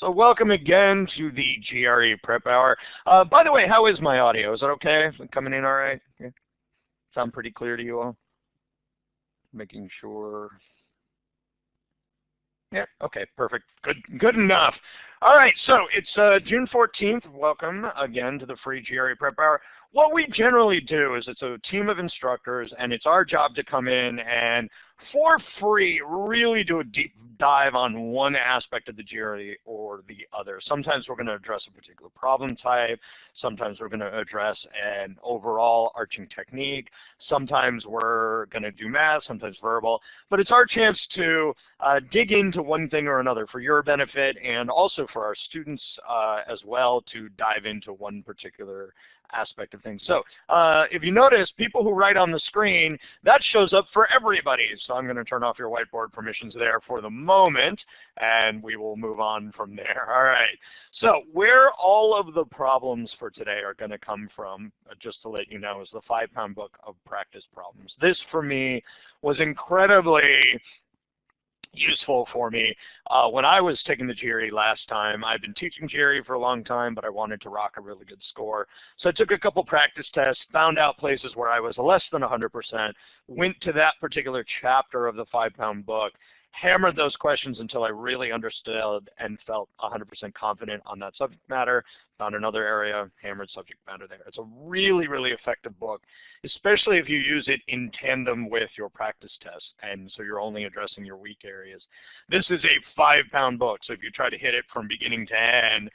So welcome again to the GRE Prep Hour. By the way, how is my audio? Is it okay? Is it coming in all right? Yeah. Sound pretty clear to you all? Making sure. Yeah, okay, perfect. Good enough. All right, so it's June 14th. Welcome again to the free GRE Prep Hour. What we generally do is it's a team of instructors, and it's our job to come in and, for free, really do a deep dive on one aspect of the GRE or the other. Sometimes we're going to address a particular problem type. Sometimes we're going to address an overall arching technique. Sometimes we're going to do math, sometimes verbal. But it's our chance to dig into one thing or another for your benefit and also for our students as well to dive into one particular aspect of things. So if you notice, people who write on the screen, that shows up for everybody. So I'm going to turn off your whiteboard permissions there for the moment, and we will move on from there. All right. So where all of the problems for today are going to come from, just to let you know, is the 5-pound book of practice problems. This, for me, was incredibly useful for me. When I was taking the GRE last time, I've been teaching GRE for a long time, but I wanted to rock a really good score. So I took a couple practice tests, found out places where I was less than 100%, went to that particular chapter of the 5-pound book, hammered those questions until I really understood and felt 100% confident on that subject matter, found another area, hammered subject matter there. It's a really, really effective book, especially if you use it in tandem with your practice tests, and so you're only addressing your weak areas. This is a 5-pound book, so if you try to hit it from beginning to end,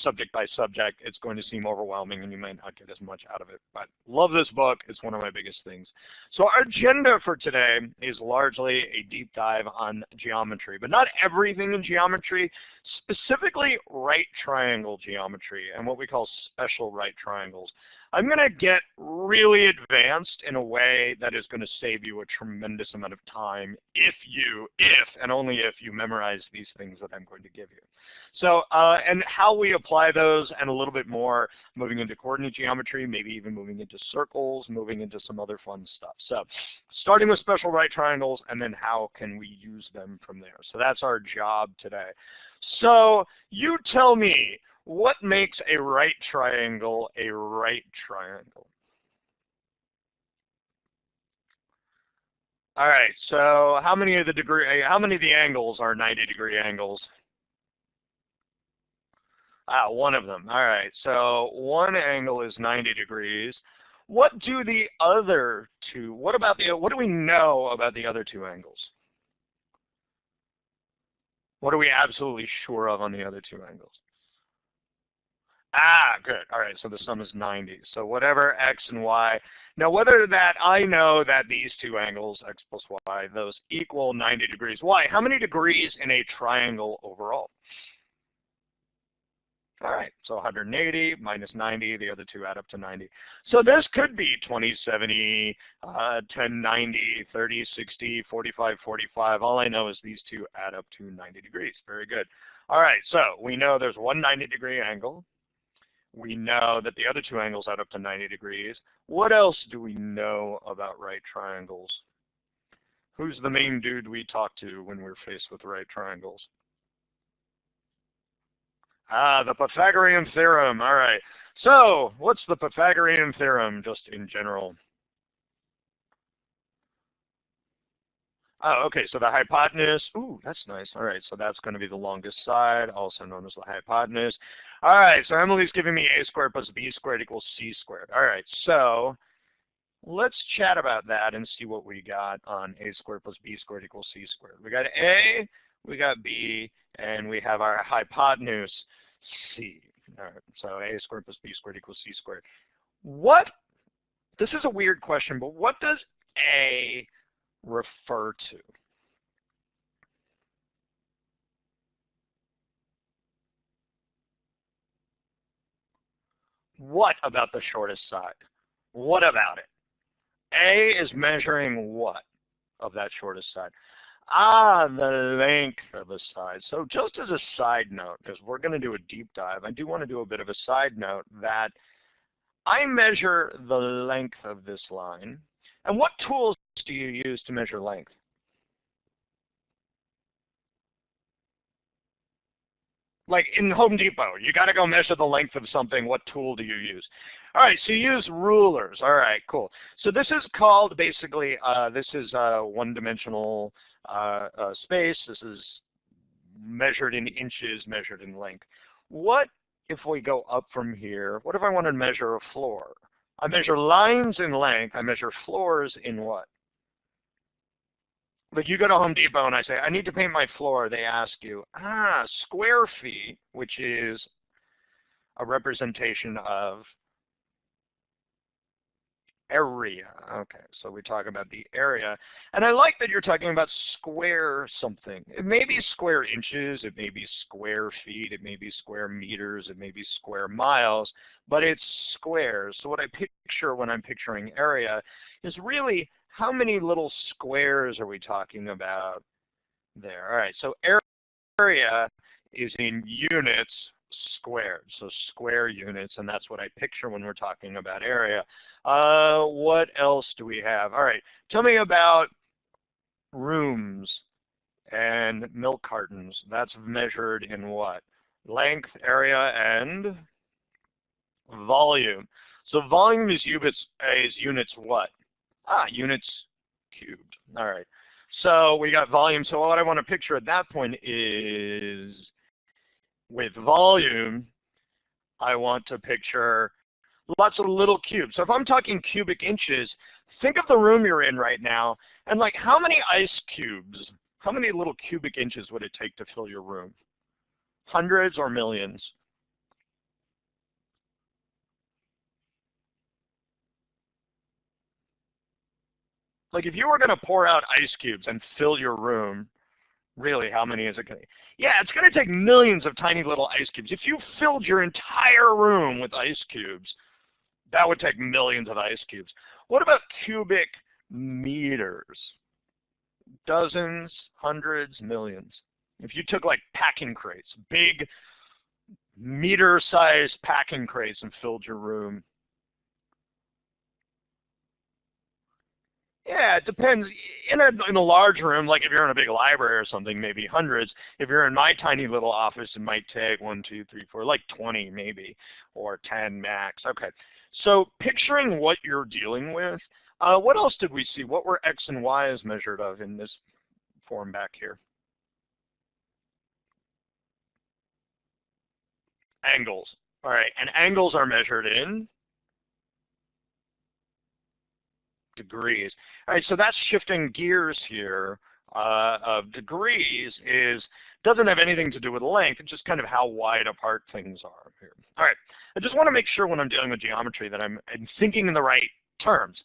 subject by subject, it's going to seem overwhelming and you might not get as much out of it. But love this book. It's one of my biggest things. So our agenda for today is largely a deep dive on geometry, but not everything in geometry, specifically right triangle geometry and what we call special right triangles. I'm going to get really advanced in a way that is going to save you a tremendous amount of time if and only if you memorize these things that I'm going to give you. So, and how we apply those and a little bit more moving into coordinate geometry, maybe even moving into circles, moving into some other fun stuff. So starting with special right triangles and then how can we use them from there. So that's our job today. So you tell me, what makes a right triangle a right triangle? All right, so how many of the angles are 90-degree angles? One of them. All right, so one angle is 90 degrees. What do the other two, what do we know about the other two angles? What are we absolutely sure of on the other two angles? Good. All right, so the sum is 90. So whatever x and y. Now, whether that I know that these two angles, x plus y, those equal 90 degrees. Why? How many degrees in a triangle overall? All right, so 180 minus 90, the other two add up to 90. So this could be 20, 70, 10, 90, 30, 60, 45, 45. All I know is these two add up to 90 degrees. Very good. All right, so we know there's one 90-degree angle. We know that the other two angles add up to 90 degrees. What else do we know about right triangles? Who's the main dude we talk to when we're faced with right triangles? The Pythagorean Theorem. All right. So what's the Pythagorean Theorem just in general? Oh, okay, so the hypotenuse, ooh, that's nice. All right, so that's going to be the longest side, also known as the hypotenuse. All right, so Emily's giving me a squared plus b squared equals c squared. All right, so let's chat about that and see what we got on a squared plus b squared equals c squared. We got a, we got b, and we have our hypotenuse, c. All right, so a squared plus b squared equals c squared. This is a weird question, but what does a refer to? What about the shortest side? What about it? A is measuring what of that shortest side? The length of the side. So just as a side note, because we're going to do a deep dive, I do want to do a bit of a side note that I measure the length of this line. And what tools do you use to measure length? Like in Home Depot, you got to go measure the length of something. What tool do you use? All right, so you use rulers. All right, cool. So this is called basically, this is one-dimensional space. This is measured in inches, measured in length. What if we go up from here? What if I want to measure a floor? I measure lines in length. I measure floors in what? Like you go to Home Depot and I say, I need to paint my floor. They ask you, square feet, which is a representation of area. Okay, so we talk about the area. And I like that you're talking about square something. It may be square inches, it may be square feet, it may be square meters, it may be square miles, but it's squares. So what I picture when I'm picturing area is really how many little squares are we talking about there? All right, so area is in units squared, so square units, and that's what I picture when we're talking about area. What else do we have? All right, tell me about rooms and milk cartons. That's measured in what? Length, area, and volume. So volume is units what? Units cubed. All right. So we got volume. So what I want to picture at that point is with volume, I want to picture lots of little cubes. So if I'm talking cubic inches, think of the room you're in right now, and like how many ice cubes, how many little cubic inches would it take to fill your room? Hundreds or millions? Like if you were going to pour out ice cubes and fill your room, really, how many is it going to? Yeah, it's going to take millions of tiny little ice cubes. If you filled your entire room with ice cubes, that would take millions of ice cubes. What about cubic meters? Dozens, hundreds, millions. If you took like packing crates, big meter-sized packing crates and filled your room. Yeah, it depends. In a large room, like if you're in a big library or something, maybe hundreds. If you're in my tiny little office, it might take 1, 2, 3, 4, like 20 maybe, or 10 max. Okay. So picturing what you're dealing with, what else did we see? What were x and y's measured of in this form back here? Angles. All right, and angles are measured in degrees. All right, so that's shifting gears here of degrees doesn't have anything to do with length, it's just kind of how wide apart things are here. All right, I just want to make sure when I'm dealing with geometry that I'm thinking in the right terms.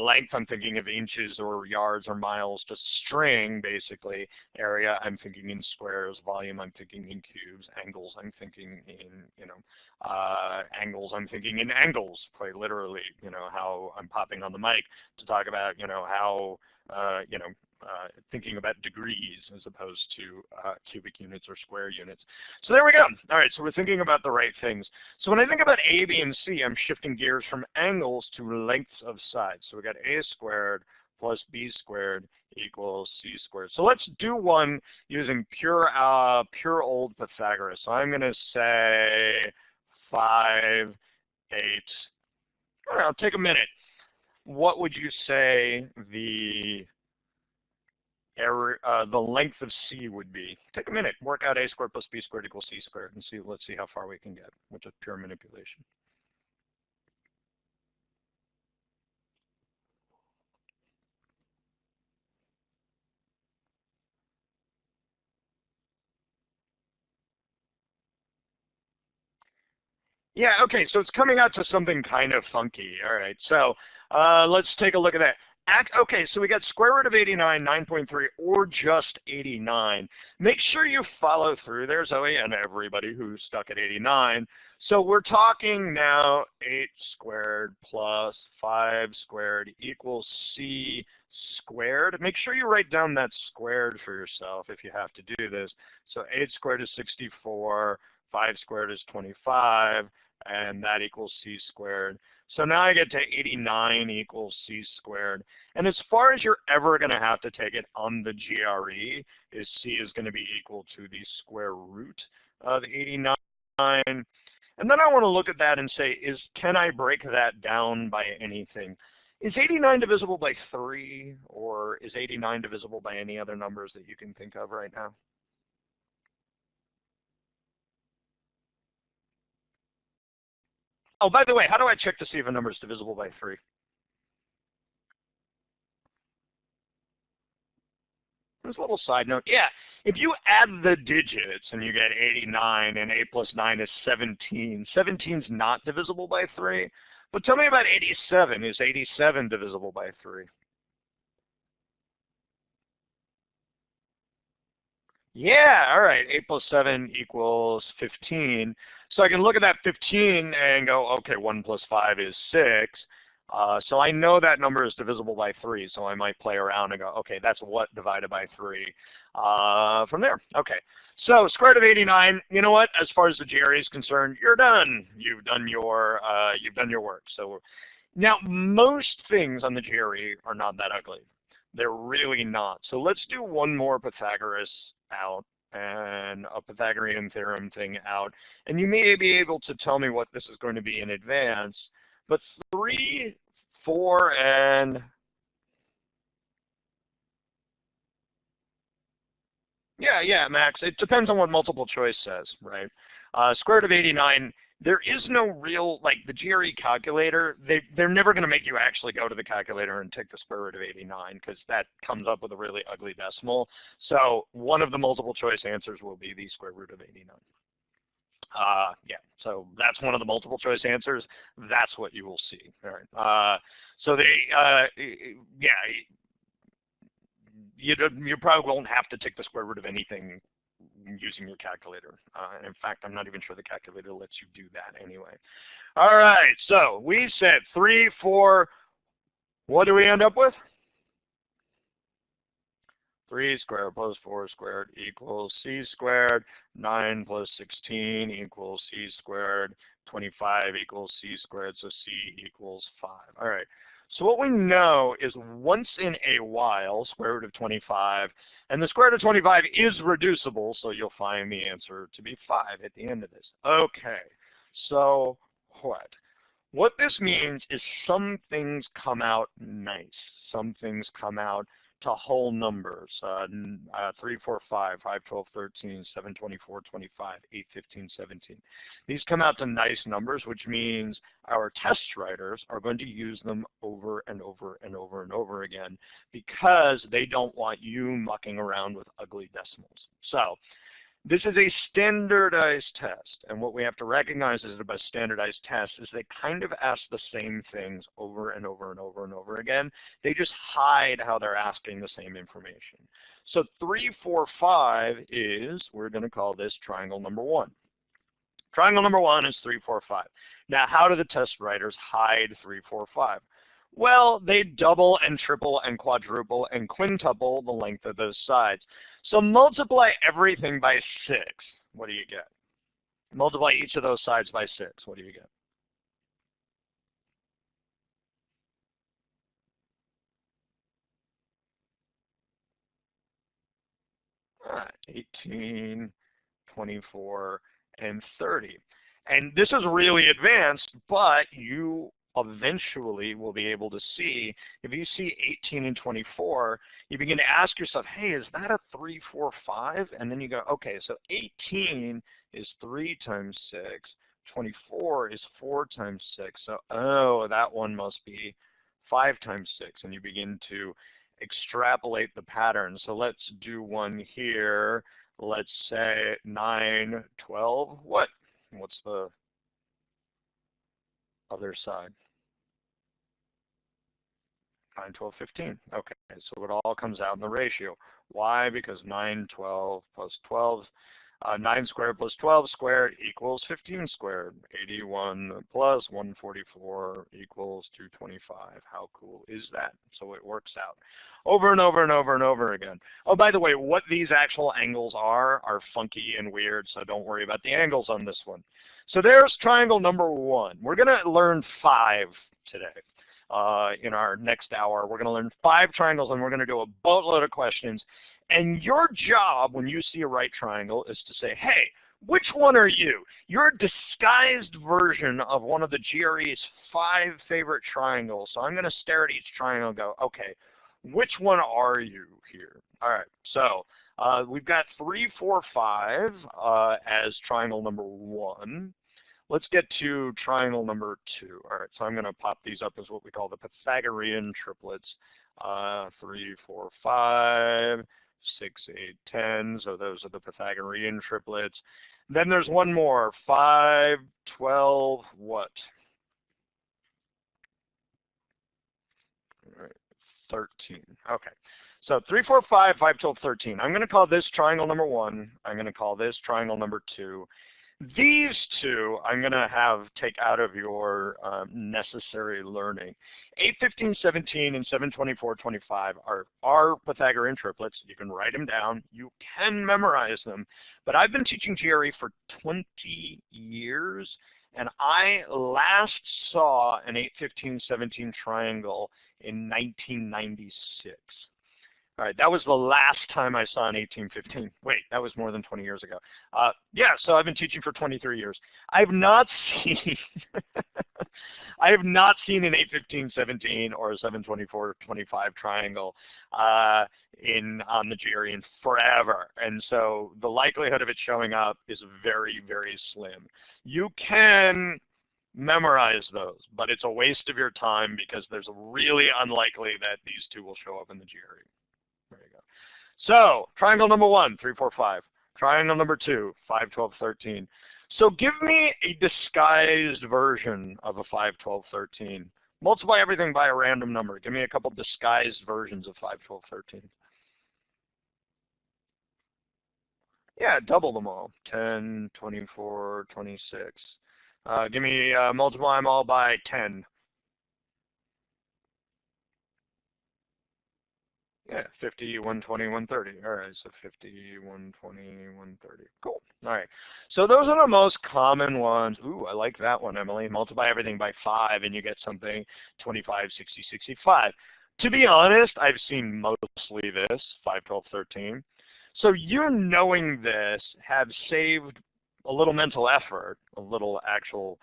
Length, I'm thinking of inches or yards or miles, just string, basically. Area, I'm thinking in squares. Volume, I'm thinking in cubes. Angles, I'm thinking in, angles, I'm thinking in angles, quite literally, how I'm popping on the mic to talk about, how, thinking about degrees as opposed to cubic units or square units. So there we go. All right, so we're thinking about the right things. So when I think about A, B, and C, I'm shifting gears from angles to lengths of sides. So we got A squared plus B squared equals C squared. So let's do one using pure old Pythagoras. So I'm going to say 5, 8. All right, I'll take a minute. What would you say the length of C would be? Take a minute, work out A squared plus B squared equals C squared, and let's see how far we can get with just pure manipulation. Yeah, okay, so it's coming out to something kind of funky. All right, so let's take a look at that. Okay, so we got square root of 89, 9.3, or just 89. Make sure you follow through there, Zoe, and everybody who's stuck at 89. So we're talking now 8 squared plus 5 squared equals C squared. Make sure you write down that squared for yourself if you have to do this. So 8 squared is 64, 5 squared is 25, and that equals C squared. So now I get to 89 equals C squared. And as far as you're ever going to have to take it on the GRE, is C is going to be equal to the square root of 89. And then I want to look at that and say, can I break that down by anything? Is 89 divisible by 3, or is 89 divisible by any other numbers that you can think of right now? Oh, by the way, how do I check to see if a number is divisible by 3? There's a little side note. Yeah, if you add the digits and you get 89 and 8 plus 9 is 17, 17 is not divisible by 3. But tell me about 87. Is 87 divisible by 3? Yeah, all right. 8 plus 7 equals 15. So I can look at that 15 and go, okay, 1 plus 5 is 6. So I know that number is divisible by 3, so I might play around and go, okay, that's what divided by 3 from there. Okay, so square root of 89, you know what? As far as the GRE is concerned, you're done. You've done your work. So now most things on the GRE are not that ugly. They're really not. So let's do one more Pythagoras out and a Pythagorean theorem thing out. And you may be able to tell me what this is going to be in advance. But 3, 4, and yeah, Max. It depends on what multiple choice says, right? Square root of 89. There is no real, like the GRE calculator, they're never going to make you actually go to the calculator and take the square root of 89 because that comes up with a really ugly decimal. So one of the multiple choice answers will be the square root of 89. Yeah, so that's one of the multiple choice answers. That's what you will see. All right. So yeah, you probably won't have to take the square root of anything using your calculator. In fact, I'm not even sure the calculator lets you do that anyway. All right, so we said 3, 4. What do we end up with? 3 squared plus 4 squared equals c squared. 9 plus 16 equals c squared. 25 equals c squared, so c equals 5. All right. So what we know is once in a while, square root of 25, and the square root of 25 is reducible, so you'll find the answer to be 5 at the end of this. Okay, so what? What this means is some things come out nice. Some things come out to whole numbers, 3, 4, 5, 5, 12, 13, 7, 24, 25, 8, 15, 17. These come out to nice numbers, which means our test writers are going to use them over and over and over and over again because they don't want you mucking around with ugly decimals. So this is a standardized test, and what we have to recognize is about standardized tests is they kind of ask the same things over and over and over and over again. They just hide how they're asking the same information. So 3, 4, 5 is, we're going to call this triangle number 1. Triangle number 1 is 3, 4, 5. Now, how do the test writers hide 3, 4, 5? Well, they double and triple and quadruple and quintuple the length of those sides. So multiply everything by 6. What do you get? Multiply each of those sides by 6. What do you get? All right, 18, 24, and 30. And this is really advanced, but you eventually will be able to see, if you see 18 and 24, you begin to ask yourself, hey, is that a 3, 4, 5? And then you go, okay, so 18 is 3 times 6, 24 is 4 times 6, so, oh, that one must be 5 times 6, and you begin to extrapolate the pattern. So let's do one here. Let's say 9, 12. What's the other side? 9, 12, 15. Okay, so it all comes out in the ratio. Why? Because 9, 12 plus 12, 9 squared plus 12 squared equals 15 squared. 81 plus 144 equals 225. How cool is that? So it works out over and over and over and over again. Oh, by the way, what these actual angles are funky and weird, so don't worry about the angles on this one. So there's triangle number 1. We're going to learn 5 today. In our next hour, we're going to learn 5 triangles, and we're going to do a boatload of questions. And your job when you see a right triangle is to say, hey, Which one are you? You're a disguised version of one of the GRE's 5 favorite triangles. So I'm going to stare at each triangle and go, okay, which one are you here? All right, so we've got 3, 4, 5 as triangle number 1. Let's get to triangle number 2. All right, so I'm going to pop these up as what we call the Pythagorean triplets. 3, 4, 5, 6, 8, 10. So those are the Pythagorean triplets. Then there's one more, 5, 12, what? All right, 13. Okay. So 3, 4, 5, 5, 12, 13. I'm going to call this triangle number 1. I'm going to call this triangle number 2. These two I'm going to have take out of your necessary learning. 8, 15, 17, and 7, 24, 25 are Pythagorean triplets. You can write them down. You can memorize them. But I've been teaching GRE for 20 years, and I last saw an 8, 15, 17 triangle in 1996. All right, that was the last time I saw an 1815. Wait, that was more than 20 years ago. Yeah, so I've been teaching for 23 years. I've not seen I have not seen an 81517 or a 72425 triangle on the GRE in forever, and so the likelihood of it showing up is very, very slim. You can memorize those, but it's a waste of your time because there's really unlikely that these two will show up in the GRE. There you go. So triangle number 1, 3, 4, 5. Triangle number 2, 5, 12, 13. So give me a disguised version of a 5, 12, 13. Multiply everything by a random number. Give me a couple disguised versions of 5, 12, 13. Yeah, double them all. 10, 24, 26. Give me, multiply them all by 10. Yeah, 50, 120, 130. All right, so 50, 120, 130. Cool. All right. So those are the most common ones. Ooh, I like that one, Emily. Multiply everything by 5 and you get something 25, 60, 65. To be honest, I've seen mostly this, 5, 12, 13. So you knowing this have saved a little mental effort, a little actual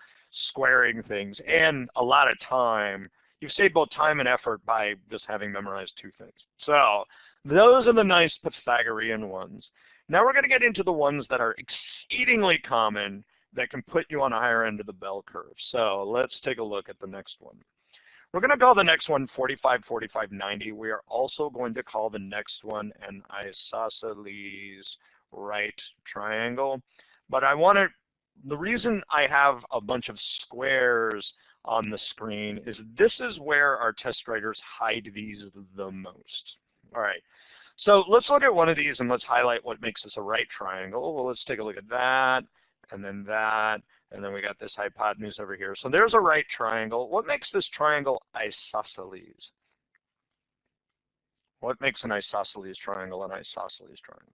squaring things, and a lot of time. You've saved both time and effort by just having memorized 2 things. So those are the nice Pythagorean ones. Now we're going to get into the ones that are exceedingly common that can put you on a higher end of the bell curve. So let's take a look at the next one. We're going to call the next one 45, 45, 90. We are also going to call the next one an isosceles right triangle. But I want to, the reason I have a bunch of squares on the screen is this is where our test writers hide these the most. All right, so let's look at one of these and let's highlight what makes this a right triangle. Well, let's take a look at that, and then we got this hypotenuse over here. So there's a right triangle. What makes this triangle isosceles? What makes an isosceles triangle an isosceles triangle?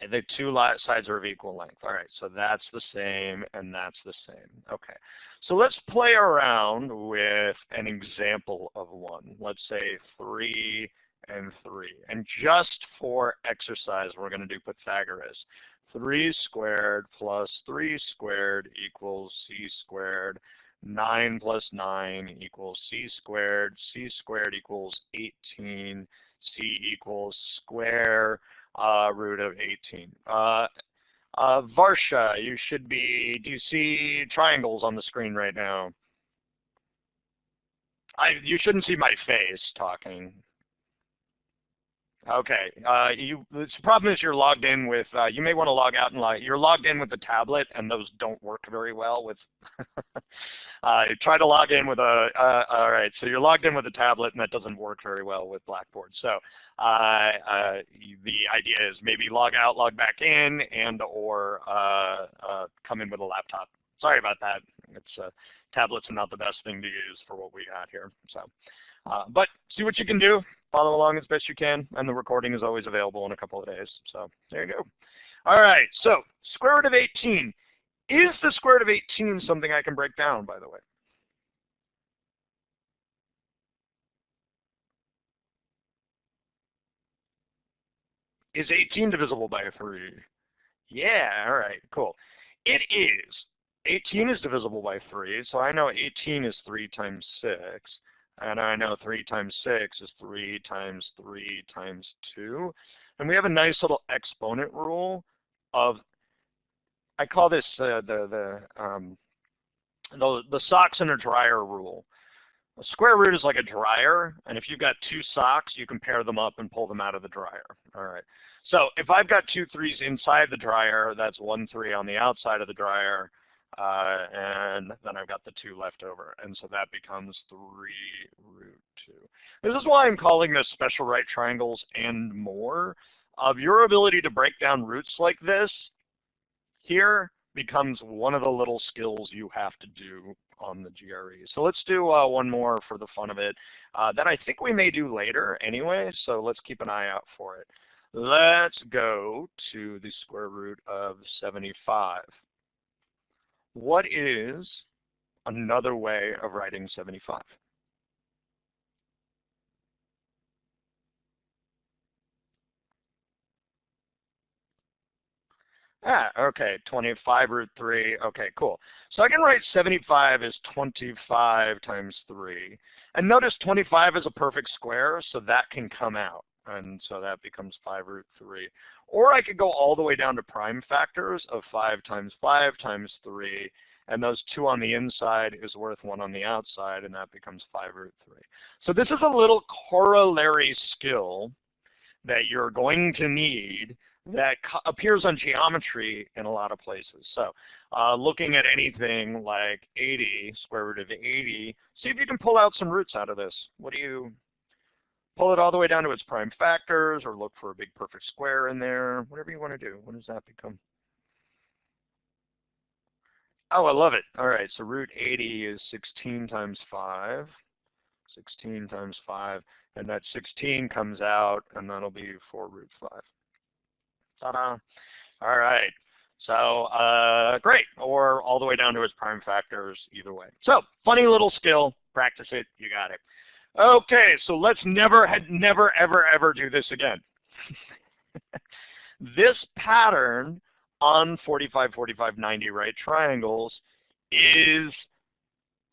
The 2 sides are of equal length. All right, so that's the same and that's the same. Okay, so let's play around with an example of one. Let's say 3 and 3. And just for exercise, we're going to do Pythagoras. 3 squared plus 3 squared equals c squared. 9 plus 9 equals c squared. C squared equals 18. C equals square root of 18. Varsha, you should be, do you see triangles on the screen right now? You shouldn't see my face talking. Okay, the problem is you're logged in with, you may want to log out and you're logged in with the tablet and those don't work very well with, try to log in with all right, so you're logged in with a tablet and that doesn't work very well with Blackboard. So the idea is maybe log out, log back in, and or come in with a laptop. Sorry about that. It's tablets are not the best thing to use for what we got here. So, but see what you can do. Follow along as best you can, and the recording is always available in a couple of days. So there you go. All right. So square root of 18. Is the square root of 18 something I can break down, by the way? Is 18 divisible by 3? Yeah, all right, cool. It is. 18 is divisible by 3, so I know 18 is 3 times 6. And I know 3 times 6 is 3 times 3 times 2. And we have a nice little exponent rule of, I call this the socks in a dryer rule. A square root is like a dryer, and if you've got 2 socks, you can pair them up and pull them out of the dryer. All right. So if I've got 2 3s inside the dryer, that's 1 3 on the outside of the dryer, and then I've got the 2 left over, and so that becomes 3 root 2. This is why I'm calling this special right triangles and more. Of your ability to break down roots like this here becomes one of the little skills you have to do on the GRE. So let's do one more for the fun of it that I think we may do later anyway, so let's keep an eye out for it. Let's go to the square root of 75. What is another way of writing 75? Okay, 25 root 3. Okay, cool. So I can write 75 as 25 times 3. And notice 25 is a perfect square, so that can come out. And so that becomes 5 root 3. Or I could go all the way down to prime factors of 5 times 3. And those 2 on the inside is worth 1 on the outside, and that becomes 5 root 3. So this is a little corollary skill that you're going to need that appears on geometry in a lot of places. So looking at anything like 80, square root of 80, see if you can pull out some roots out of this. What do you, pull it all the way down to its prime factors, or look for a big perfect square in there, whatever you want to do. What does that become? Oh, I love it. All right, so root 80 is 16 times 5. 16 times 5, and that 16 comes out, and that'll be 4 root 5. Ta-da. All right. So great. Or all the way down to its prime factors, either way. So funny little skill. Practice it. You got it. Okay. So let's never, ever do this again. This pattern on 45, 45, 90 right triangles is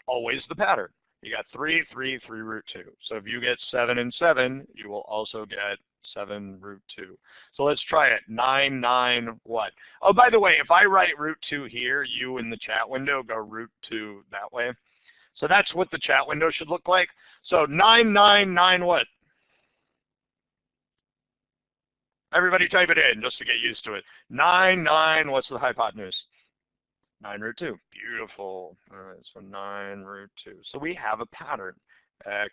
always the pattern. You got 3, 3, 3 root 2. So if you get 7 and 7, you will also get 7 root 2. So let's try it. 9, 9, what? Oh, by the way, if I write root 2 here, you in the chat window go root 2 that way. So that's what the chat window should look like. So 9, 9, 9, what? Everybody type it in just to get used to it. 9, 9, what's the hypotenuse? 9 root 2. Beautiful. All right, so 9 root 2. So we have a pattern. X,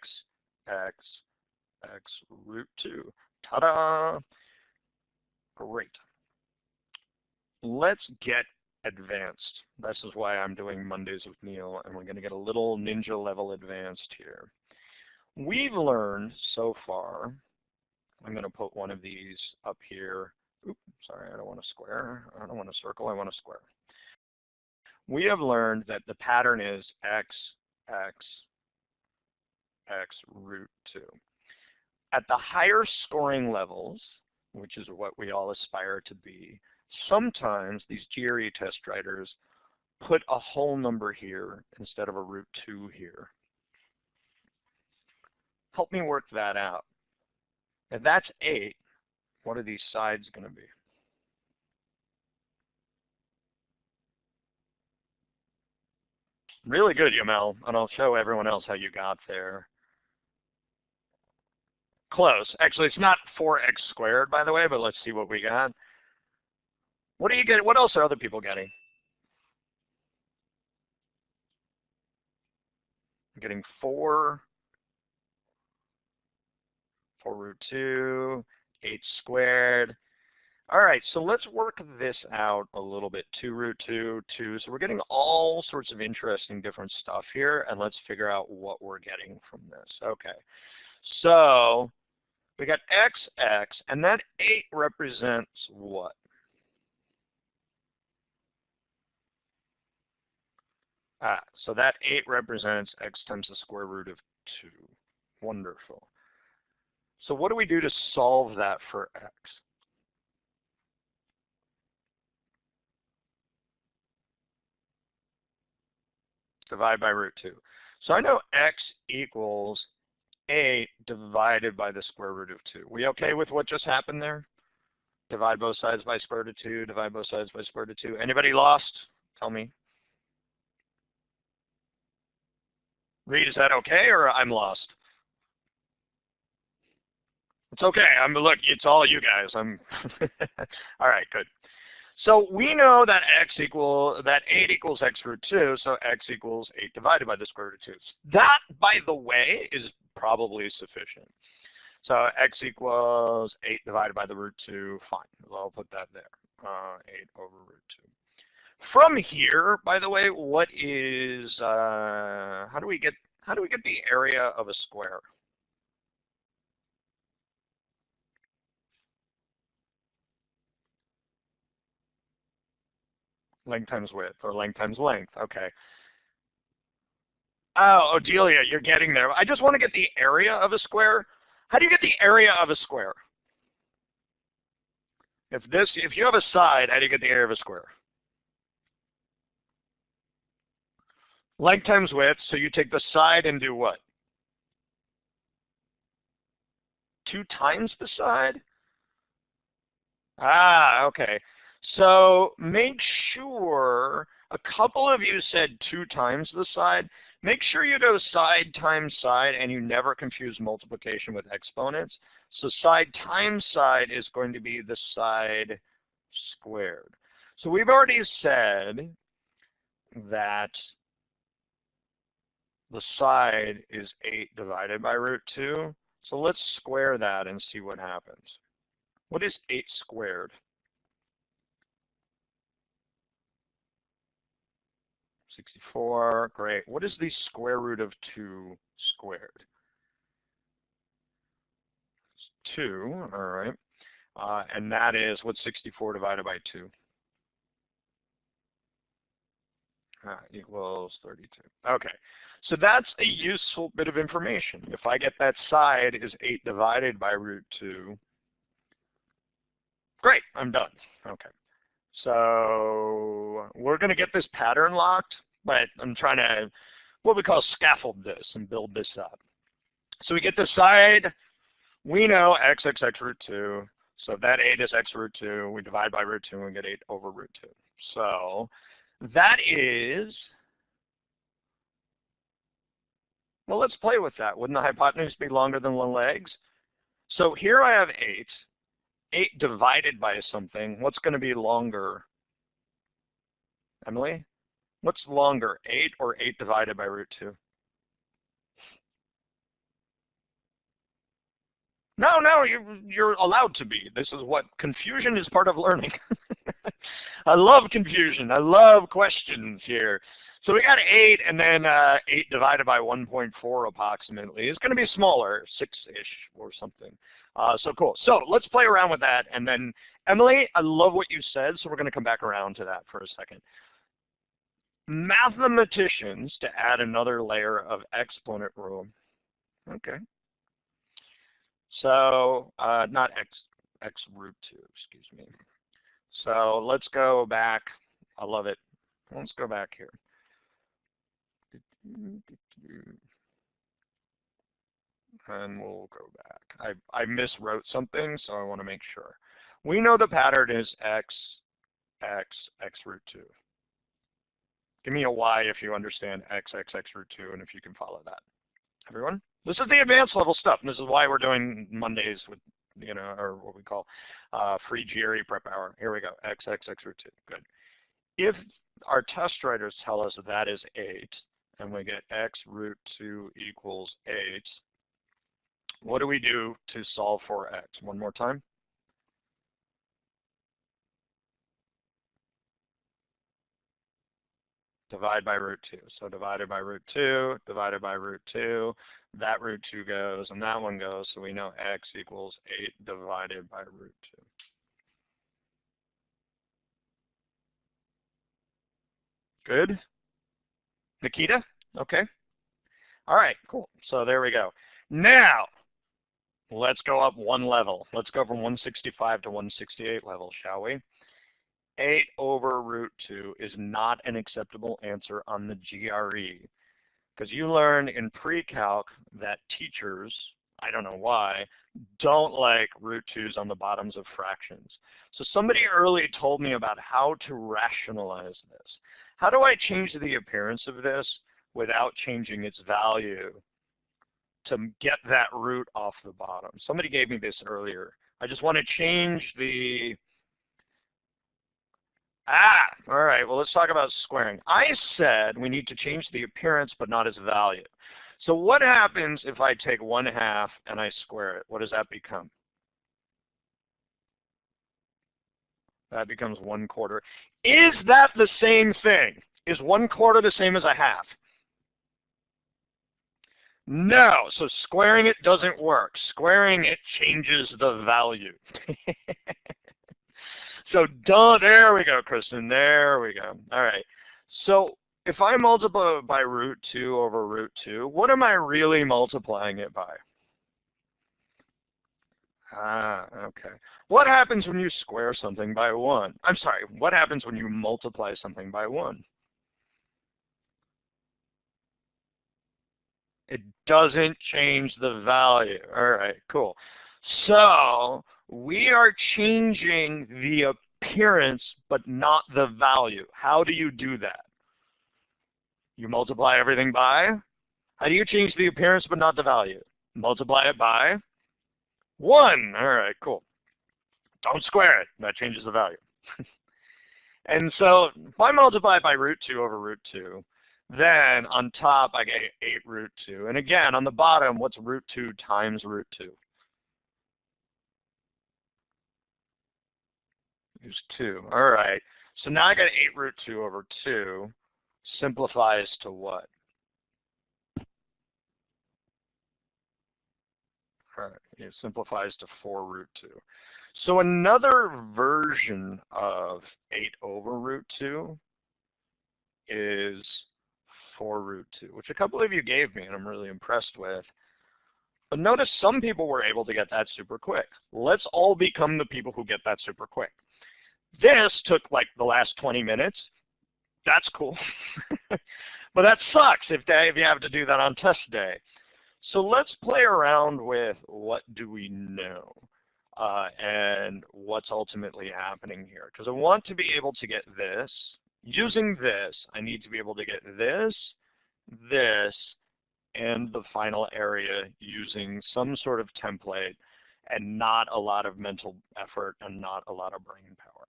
X, X root 2. Ta-da! Great. Let's get advanced. This is why I'm doing Mondays with Neil, and we're going to get a little ninja level advanced here. We've learned so far, I'm going to put one of these up here. Oops, sorry, I don't want a square. I don't want a circle, I want a square. We have learned that the pattern is X, X, X root 2. At the higher scoring levels, which is what we all aspire to be, sometimes these GRE test writers put a whole number here instead of a root 2 here. Help me work that out. If that's 8, what are these sides going to be? Really good, Yamel, and I'll show everyone else how you got there. Close. Actually, it's not 4x squared, by the way, but let's see what we got. What do you get? What else are other people getting? I'm getting 4 root 2, 8 squared. All right, so let's work this out a little bit. 2 root 2, 2. So we're getting all sorts of interesting different stuff here, and let's figure out what we're getting from this. Okay, so we got x, x, and that 8 represents what? So that 8 represents x times the square root of 2. Wonderful. So what do we do to solve that for x? divide by root 2. So I know x equals 8 divided by the square root of 2. We okay with what just happened there? Divide both sides by square root of 2, divide both sides by square root of 2. Anybody lost? Tell me. Reed, is that okay, or I'm lost? It's okay. Look, it's all you guys. All right, good. So we know that 8 equals x root 2, so x equals 8 divided by the square root of 2. That, by the way, is probably sufficient. So x equals 8 divided by the root 2, fine. I'll put that there, 8 over root 2. From here, by the way, what is, how do we get the area of a square? Length times width, or length times length, okay. Oh, Odelia, you're getting there. I just want to get the area of a square. How do you get the area of a square? If you have a side, how do you get the area of a square? Length times width, so you take the side and do what? 2 times the side? Ah, okay. So make sure, a couple of you said 2 times the side. Make sure you go side times side and you never confuse multiplication with exponents. So side times side is going to be the side squared. So we've already said that the side is 8 divided by root 2. So let's square that and see what happens. What is 8 squared? 64, great. What is the square root of 2 squared? It's 2, all right. And that is, what's 64 divided by 2? Equals 32. Okay, so that's a useful bit of information. If I get that side is 8 divided by root 2, great, I'm done. Okay, so we're going to get this pattern locked, but I'm trying to, what we call scaffold this and build this up. So we get the side, we know x root 2, so that 8 is x root 2, we divide by root 2 and we get 8 over root 2. So that is, well, let's play with that. Wouldn't the hypotenuse be longer than the legs? So here I have 8. 8 divided by something. What's going to be longer? Emily? What's longer, 8 or 8 divided by root 2? No, you're allowed to be. This is what, confusion is part of learning. I love confusion. I love questions here. So we got 8, and then 8 divided by 1.4 approximately is going to be smaller, 6-ish or something. So cool. So let's play around with that. And then, Emily, I love what you said, so we're going to come back around to that for a second. Mathematicians, to add another layer of exponent rule. Okay. So not x root 2, excuse me. So let's go back. I love it. Let's go back here. And we'll go back. I miswrote something, so I want to make sure. We know the pattern is x root 2. Give me a Y if you understand x root 2 and if you can follow that. Everyone? This is the advanced level stuff, and this is why we're doing Mondays with, you know, or what we call free GRE prep hour. Here we go, x root 2, good. If our test writers tell us that is 8, and we get x root 2 equals 8, what do we do to solve for x? One more time. Divide by root 2. So divided by root 2, divided by root 2, that root 2 goes, and that one goes, so we know x equals 8 divided by root 2. Good? Nikita? Okay. All right, cool. So there we go. Now, let's go up one level. Let's go from 165 to 168 level, shall we? 8 over root 2 is not an acceptable answer on the GRE. Because you learn in pre-calc that teachers, I don't know why, don't like root 2's on the bottoms of fractions. So somebody early told me about how to rationalize this. How do I change the appearance of this without changing its value to get that root off the bottom? Somebody gave me this earlier. I just want to change the... all right, well, let's talk about squaring. I said we need to change the appearance, but not its value. So what happens if I take 1/2 and I square it? What does that become? That becomes 1/4. Is that the same thing? Is 1/4 the same as a half? No, so squaring it doesn't work. Squaring it changes the value. So there we go, Kristen, there we go. All right, so if I multiply by root 2 over root 2, what am I really multiplying it by? Okay. What happens when you square something by 1? I'm sorry, what happens when you multiply something by 1? It doesn't change the value. All right, cool. So we are changing the appearance, but not the value. How do you do that? You multiply everything by? How do you change the appearance, but not the value? Multiply it by 1. All right, cool. Don't square it. That changes the value. And so if I multiply by root 2 over root 2, then on top I get 8 root 2. And again, on the bottom, what's root 2 times root 2? Is 2. All right. So now I got 8 root 2 over 2. Simplifies to what? All right. It simplifies to 4 root 2. So another version of 8 over root 2 is 4 root 2, which a couple of you gave me, and I'm really impressed with. But notice some people were able to get that super quick. Let's all become the people who get that super quick. This took like the last 20 minutes. That's cool. But that sucks if you have to do that on test day. So let's play around with what do we know and what's ultimately happening here. Because I want to be able to get this. Using this, I need to be able to get this, this, and the final area using some sort of template and not a lot of mental effort and not a lot of brain power.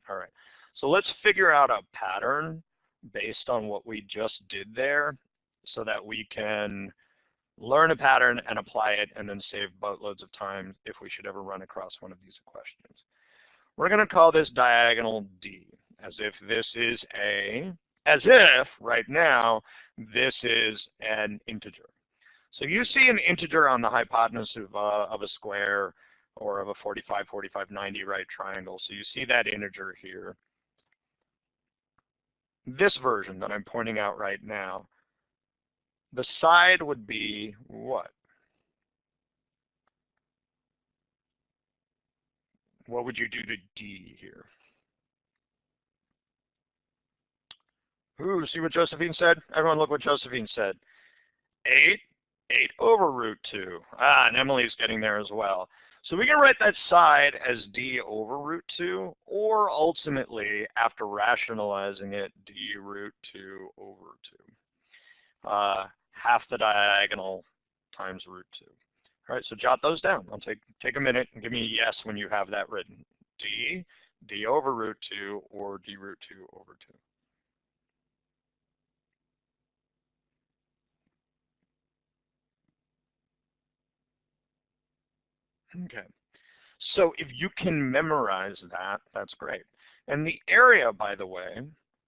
All right, so let's figure out a pattern based on what we just did there so that we can learn a pattern and apply it and then save boatloads of time if we should ever run across one of these questions. We're going to call this diagonal D, as if this is as if right now this is an integer. So you see an integer on the hypotenuse of a square or of a 45, 45, 90 right triangle. So you see that integer here. This version that I'm pointing out right now, the side would be what? What would you do to D here? Ooh, see what Josephine said? Everyone look what Josephine said. 8 over root 2. And Emily's getting there as well. So we can write that side as D over root 2, or ultimately, after rationalizing it, D root 2 over 2. Half the diagonal times root 2. All right, so jot those down. I'll take a minute and give me a yes when you have that written. D over root 2, or D root 2 over 2. Okay, so if you can memorize that, that's great. And the area, by the way,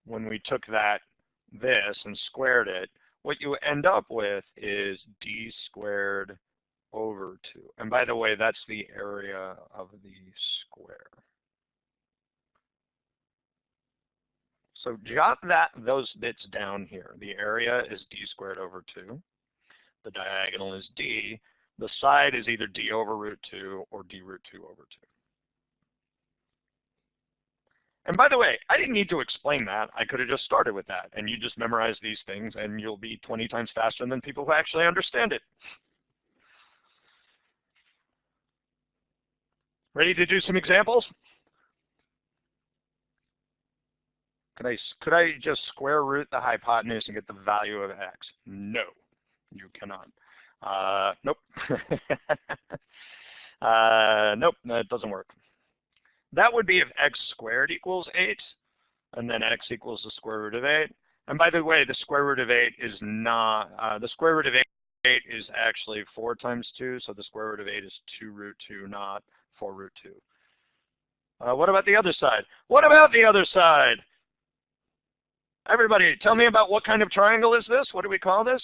when we took this and squared it, what you end up with is D squared over 2. And by the way, that's the area of the square. So jot those bits down here. The area is D squared over 2. The diagonal is D. The side is either D over root 2 or D root 2 over 2. And by the way, I didn't need to explain that. I could have just started with that, and you just memorize these things, and you'll be 20 times faster than people who actually understand it. Ready to do some examples? Could I just square root the hypotenuse and get the value of x? No, you cannot. Nope. Nope, that doesn't work. That would be if x squared equals 8, and then x equals the square root of 8. And by the way, the square root of 8 is not, the square root of 8 is actually 4 times 2, so the square root of 8 is 2 root 2, not 4 root 2. What about the other side? What about the other side? Everybody, tell me about what kind of triangle is this? What do we call this?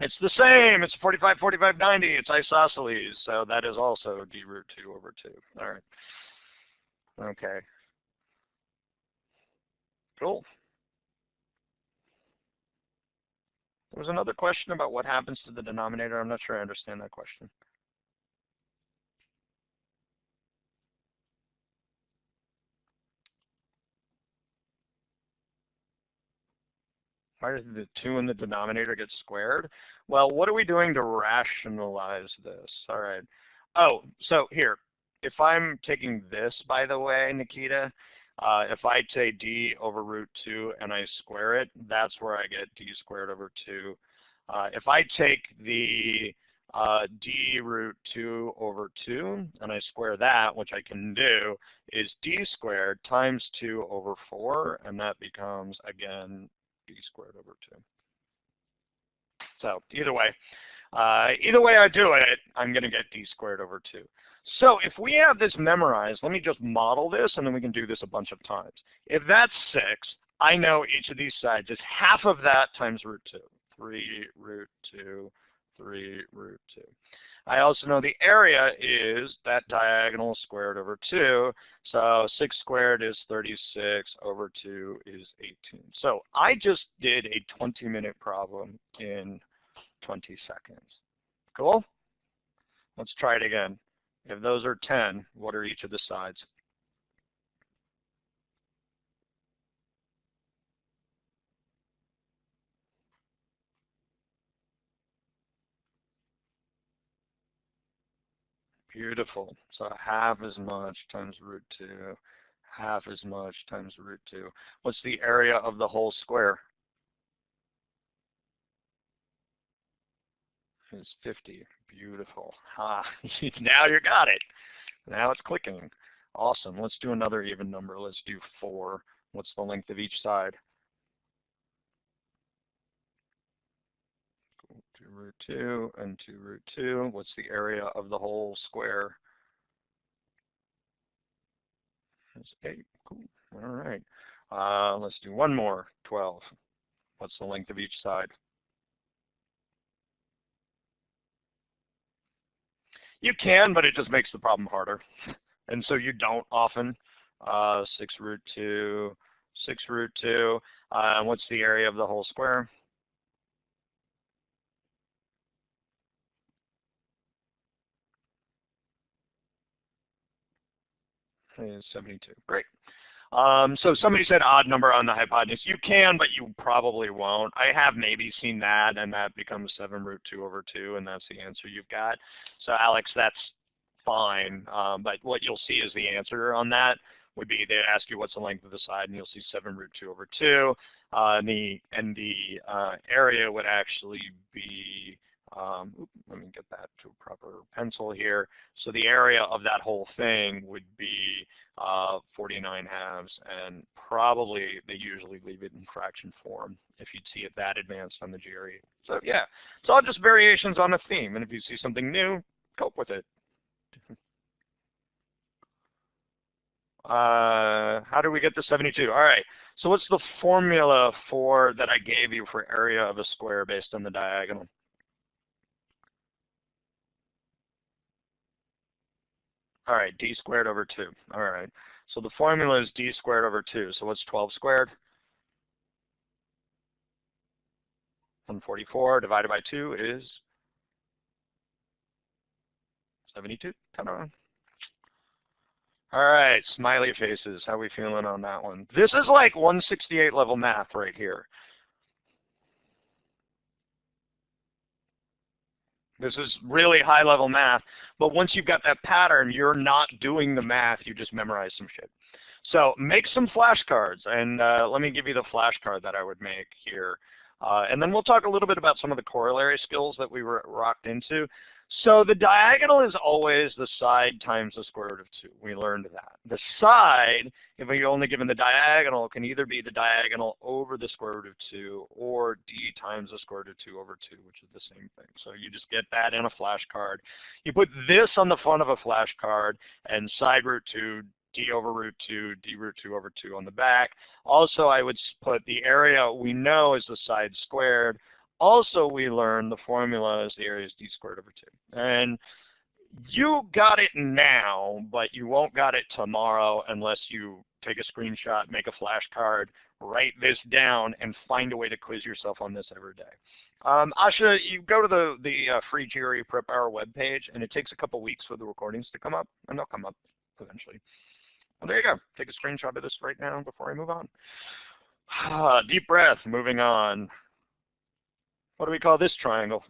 It's the same. It's 45, 45, 90. It's isosceles. So that is also d root 2 over 2. All right. Okay. Cool. There was another question about what happens to the denominator. I'm not sure I understand that question. Why does the 2 in the denominator get squared? Well, what are we doing to rationalize this? All right. Oh, so here, if I'm taking this, by the way, Nikita, if I take d over root 2 and I square it, that's where I get d squared over 2. If I take the d root 2 over 2 and I square that, which I can do, is d squared times 2 over 4, and that becomes, again, d squared over 2. So either way I do it, I'm going to get d squared over 2. So if we have this memorized, let me just model this, and then we can do this a bunch of times. If that's 6, I know each of these sides is half of that times root 2. 3 root 2, 3 root 2. I also know the area is that diagonal squared over 2. So 6 squared is 36 over 2 is 18. So I just did a 20-minute problem in 20 seconds. Cool? Let's try it again. If those are 10, what are each of the sides? Beautiful. So half as much times root 2, half as much times root 2. What's the area of the whole square? Is 50. Beautiful. Ha, now you got it. Now it's clicking. Awesome. Let's do another even number. Let's do 4. What's the length of each side? 2 root 2 and 2 root 2. What's the area of the whole square? It's 8. Cool. All right. Let's do one more. 12. What's the length of each side? You can, but it just makes the problem harder. And so you don't often. 6 root 2, 6 root 2. What's the area of the whole square? Is 72. Great. So somebody said odd number on the hypotenuse. You can, but you probably won't. I have maybe seen that, and that becomes 7 root 2 over 2, and that's the answer you've got. So Alex, that's fine. But what you'll see is the answer on that would be they ask you what's the length of the side, and you'll see 7 root 2 over 2. And the area would actually be, let me get that to a proper pencil here. So the area of that whole thing would be 49 halves, and probably they usually leave it in fraction form if you'd see it that advanced on the GRE. So yeah, it's all just variations on a theme, and if you see something new, cope with it. How do we get to 72? All right, so what's the formula for that I gave you for area of a square based on the diagonal? All right, d squared over 2. All right, so the formula is d squared over 2. So what's 12 squared? 144 divided by 2 is 72. Ta-da. All right, smiley faces. How are we feeling on that one? This is like 168 level math right here. This is really high level math, but once you've got that pattern, you're not doing the math, you just memorize some shit. So make some flashcards, and let me give you the flashcard that I would make here. And then we'll talk a little bit about some of the corollary skills that we were rocked into. So the diagonal is always the side times the square root of 2. We learned that. The side, if you're only given the diagonal, can either be the diagonal over the square root of 2 or d times the square root of 2 over 2, which is the same thing. So you just get that in a flashcard. You put this on the front of a flashcard and side root 2, d over root 2, d root 2 over 2 on the back. Also, I would put the area we know is the side squared. Also, we learned the formula is the area is d squared over 2. And you got it now, but you won't got it tomorrow unless you take a screenshot, make a flashcard, write this down, and find a way to quiz yourself on this every day. Asha, you go to the free GRE Prep Hour webpage, and it takes a couple weeks for the recordings to come up, and they'll come up eventually. Well, there you go. Take a screenshot of this right now before I move on. Deep breath, moving on. What do we call this triangle?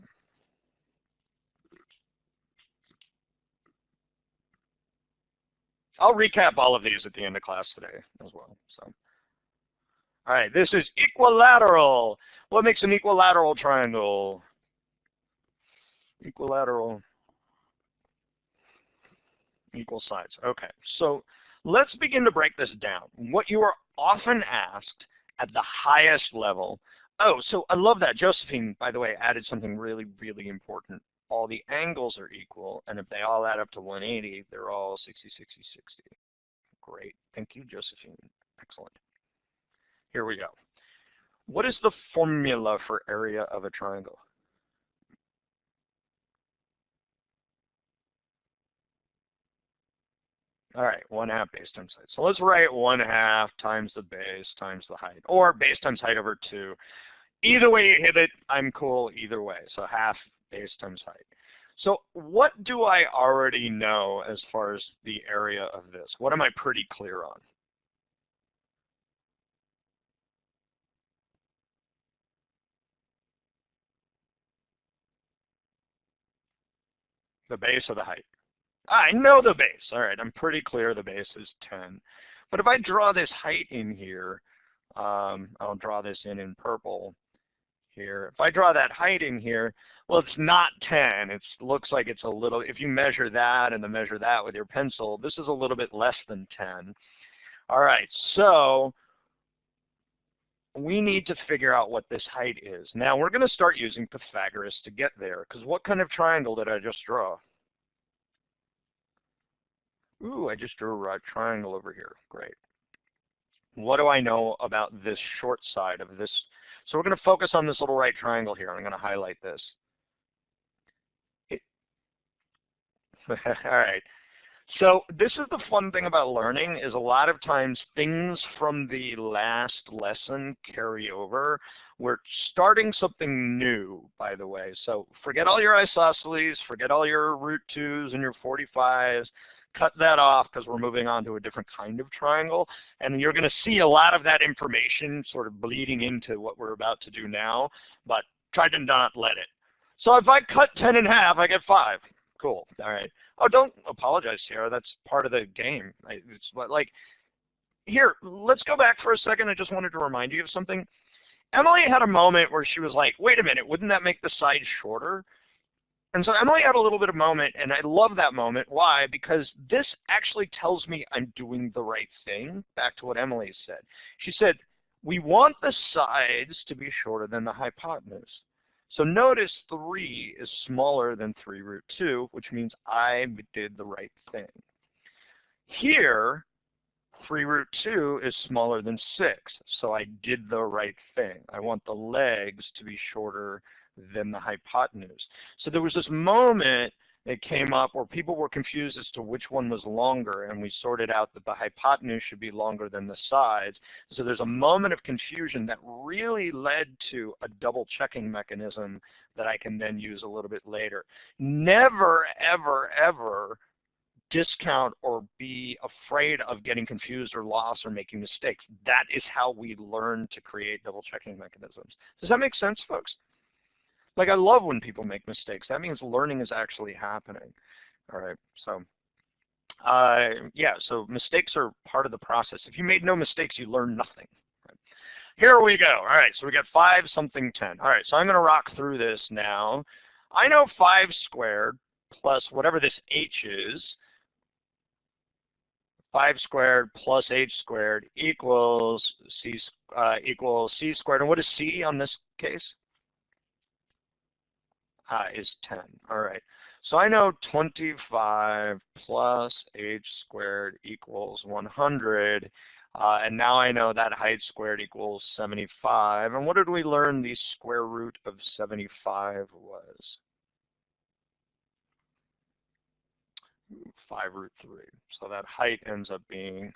I'll recap all of these at the end of class today as well. So, all right, this is equilateral. What makes an equilateral triangle? Equilateral, equal sides. Okay, so let's begin to break this down. What you are often asked at the highest level. Oh, so I love that. Josephine, by the way, added something really, really important. All the angles are equal, and if they all add up to 180, they're all 60, 60, 60. Great. Thank you, Josephine. Excellent. Here we go. What is the formula for area of a triangle? All right, 1/2 base times height. So let's write 1/2 times the base times the height, or base times height over 2. Either way you hit it, I'm cool either way. So 1/2 base times height. So what do I already know as far as the area of this? What am I pretty clear on? The base of the height. I know the base. All right, I'm pretty clear the base is 10. But if I draw this height in here, I'll draw this in purple here. If I draw that height in here, well, it's not 10. It looks like it's a little, if you measure that and then measure that with your pencil, this is a little bit less than 10. All right, so we need to figure out what this height is. Now, we're going to start using Pythagoras to get there, because what kind of triangle did I just draw? Ooh, I just drew a right triangle over here. Great. What do I know about this short side of this? So we're going to focus on this little right triangle here. I'm going to highlight this. All right. So this is the fun thing about learning, is a lot of times things from the last lesson carry over. We're starting something new, by the way. So forget all your isosceles, forget all your root 2s and your 45s. Cut that off because we're moving on to a different kind of triangle. And you're going to see a lot of that information sort of bleeding into what we're about to do now, but try to not let it. So if I cut 10 in half, I get 5. Cool. All right. Oh, don't apologize, Sarah. That's part of the game. It's like, here, let's go back for a second. I just wanted to remind you of something. Emily had a moment where she was like, wait a minute, wouldn't that make the side shorter? And so Emily had a little bit of moment, and I love that moment. Why? Because this actually tells me I'm doing the right thing, back to what Emily said. She said, we want the sides to be shorter than the hypotenuse. So notice 3 is smaller than 3 root 2, which means I did the right thing. Here, 3 root 2 is smaller than 6, so I did the right thing. I want the legs to be shorter than the hypotenuse. So there was this moment it came up where people were confused as to which one was longer, and we sorted out that the hypotenuse should be longer than the sides. So there's a moment of confusion that really led to a double checking mechanism that I can then use a little bit later. Never, ever, ever discount or be afraid of getting confused or lost or making mistakes. That is how we learn to create double checking mechanisms. Does that make sense, folks? Like, I love when people make mistakes. That means learning is actually happening. All right, so yeah, so mistakes are part of the process. If you made no mistakes, you learn nothing. Right? Here we go. All right, so we got 5 something 10. All right, so I'm going to rock through this now. I know 5 squared plus whatever this h is, 5 squared plus h squared equals c squared. And what is c on this case? Is 10. All right. So I know 25 plus h squared equals 100. And now I know that height squared equals 75. And what did we learn the square root of 75 was? 5 root 3. So that height ends up being